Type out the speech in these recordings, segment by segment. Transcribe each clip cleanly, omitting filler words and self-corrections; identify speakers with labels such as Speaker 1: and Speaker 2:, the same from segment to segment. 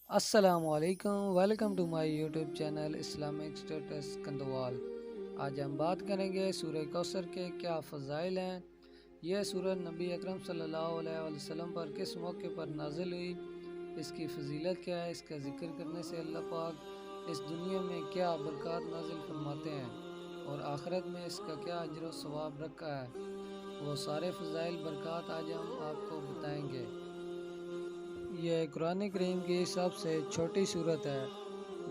Speaker 1: السلام علیکم، welcome to my YouTube channel Islamic status Kandwal. آج ہم بات کریں گے سورہ کوثر کے کیا فضائل ہیں، یہ سورہ نبی اکرم صلی اللہ علیہ وسلم پر کس موقع پر نازل ہوئی، اس کی فضیلت کیا ہے، اس کا ذکر کرنے سے اللہ پاک اس دنیا میں کیا برکات نازل فرماتے ہیں اور آخرت میں اس کا کیا اجر و ثواب رکھا ہے، وہ سارے فضائل برکات آج ہم آپ کو بتائیں گے۔ یہ قرآن کریم کی سب سے چھوٹی صورت ہے،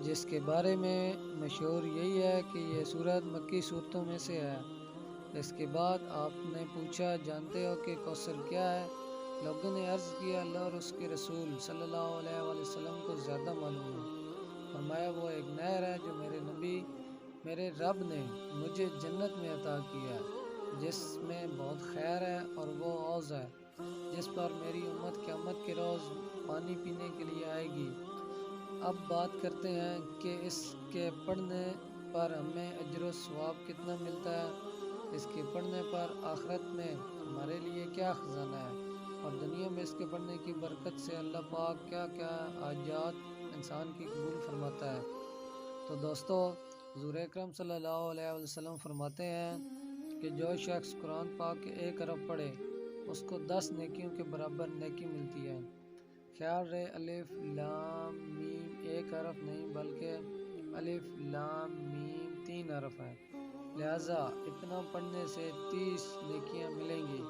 Speaker 1: جس کے بارے میں مشہور یہی ہے کہ یہ صورت مکی صورتوں میں سے ہے۔ اس کے بعد آپ نے پوچھا جانتے ہو کہ کوثر کیا ہے؟ لوگوں نے عرض کیا اللہ اور اس کے رسول صلی اللہ علیہ وسلم کو زیادہ معلوم ہے۔ فرمایا وہ ایک نہر ہے جو میرے نبی میرے رب نے مجھے جنت میں عطا کیا ہے، جس میں بہت خیر ہے، اور وہ حوض ہے جس پر میری امت قیامت کے روز پانی پینے کے لیے آئے گی۔ اب بات کرتے ہیں کہ اس کے پڑھنے پر ہمیں اجر و ثواب کتنا ملتا ہے، اس کے پڑھنے پر آخرت میں ہمارے لیے کیا خزانہ ہے، اور دنیا میں اس کے پڑھنے کی برکت سے اللہ پاک کیا کیا حاجات انسان کی قبول فرماتا ہے۔ تو دوستو، حضور اکرم صلی اللہ علیہ وسلم فرماتے ہیں کہ جو شخص قرآن پاک کے 1 حرف پڑھے اس کو 10 نیکیوں کے برابر نیکی ملتی ہے۔ خیال رہے الف لام میم 1 حرف نہیں بلکہ الف لام میم 3 حرف ہیں، لہٰذا اتنا پڑھنے سے 30 نیکیاں ملیں گی۔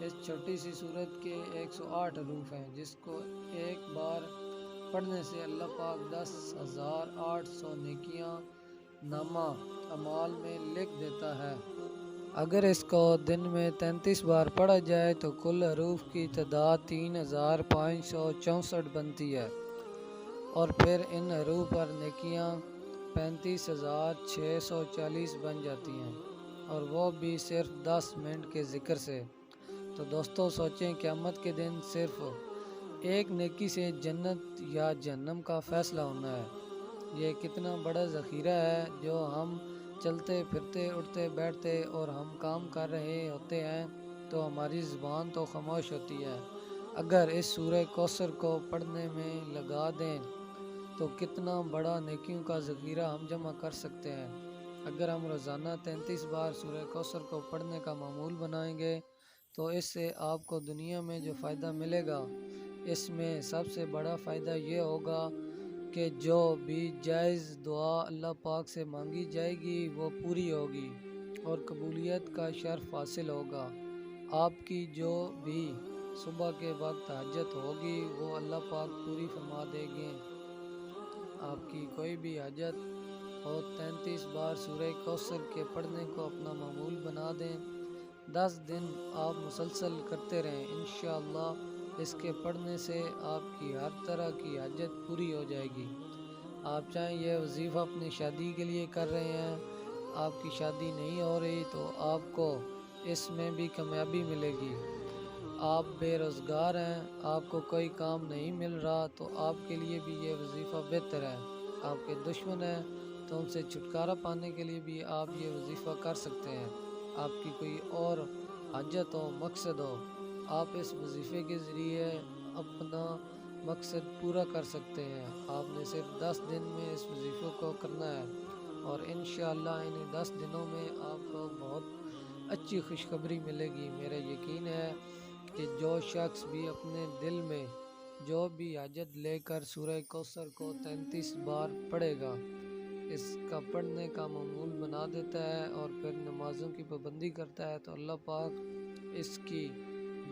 Speaker 1: اس چھوٹی سی صورت کے 108 حروف ہیں، جس کو ایک بار پڑھنے سے اللہ پاک 10,800 نیکیاں نامہ اعمال میں لکھ دیتا ہے۔ اگر اس کو دن میں 33 بار پڑھا جائے تو کل حروف کی تعداد 3,564 بنتی ہے، اور پھر ان حروف پر نیکیاں 35,640 بن جاتی ہیں، اور وہ بھی صرف 10 منٹ کے ذکر سے۔ تو دوستو سوچیں، قیامت کے دن صرف ایک نیکی سے جنت یا جہنم کا فیصلہ ہونا ہے۔ یہ کتنا بڑا ذخیرہ ہے جو ہم چلتے پھرتے اٹھتے بیٹھتے اور ہم کام کر رہے ہوتے ہیں تو ہماری زبان تو خاموش ہوتی ہے۔ اگر اس سورہ کوثر کو پڑھنے میں لگا دیں تو کتنا بڑا نیکیوں کا ذخیرہ ہم جمع کر سکتے ہیں۔ اگر ہم روزانہ 33 بار سورہ کوثر کو پڑھنے کا معمول بنائیں گے تو اس سے آپ کو دنیا میں جو فائدہ ملے گا، اس میں سب سے بڑا فائدہ یہ ہوگا کہ جو بھی جائز دعا اللہ پاک سے مانگی جائے گی وہ پوری ہوگی اور قبولیت کا شرف حاصل ہوگا۔ آپ کی جو بھی صبح کے وقت حاجت ہوگی وہ اللہ پاک پوری فرما دیں گے۔ آپ کی کوئی بھی حاجت ہو، 33 بار سورہ کوثر کے پڑھنے کو اپنا معمول بنا دیں، 10 دن آپ مسلسل کرتے رہیں، انشاءاللہ اس کے پڑھنے سے آپ کی ہر طرح کی حاجت پوری ہو جائے گی۔ آپ چاہیں یہ وظیفہ اپنی شادی کے لیے کر رہے ہیں، آپ کی شادی نہیں ہو رہی تو آپ کو اس میں بھی کامیابی ملے گی۔ آپ بے روزگار ہیں، آپ کو کوئی کام نہیں مل رہا تو آپ کے لیے بھی یہ وظیفہ بہتر ہے۔ آپ کے دشمن ہیں تو ان سے چھٹکارا پانے کے لیے بھی آپ یہ وظیفہ کر سکتے ہیں۔ آپ کی کوئی اور حاجت ہو، مقصد ہو، آپ اس وظیفے کے ذریعے اپنا مقصد پورا کر سکتے ہیں۔ آپ نے صرف 10 دن میں اس وظیفے کو کرنا ہے، اور انشاءاللہ انہیں 10 دنوں میں آپ کو بہت اچھی خوشخبری ملے گی۔ میرا یقین ہے کہ جو شخص بھی اپنے دل میں جو بھی حاجت لے کر سورہ کوثر کو 33 بار پڑھے گا، اس کا پڑھنے کا معمول بنا دیتا ہے اور پھر نمازوں کی پابندی کرتا ہے تو اللہ پاک اس کی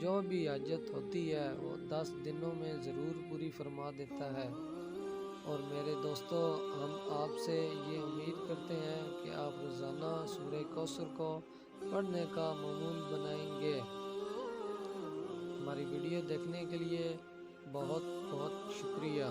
Speaker 1: جو بھی حاجت ہوتی ہے وہ 10 دنوں میں ضرور پوری فرما دیتا ہے۔ اور میرے دوستو، ہم آپ سے یہ امید کرتے ہیں کہ آپ روزانہ سورہ کوثر کو پڑھنے کا معمول بنائیں گے۔ ہماری ویڈیو دیکھنے کے لیے بہت بہت شکریہ۔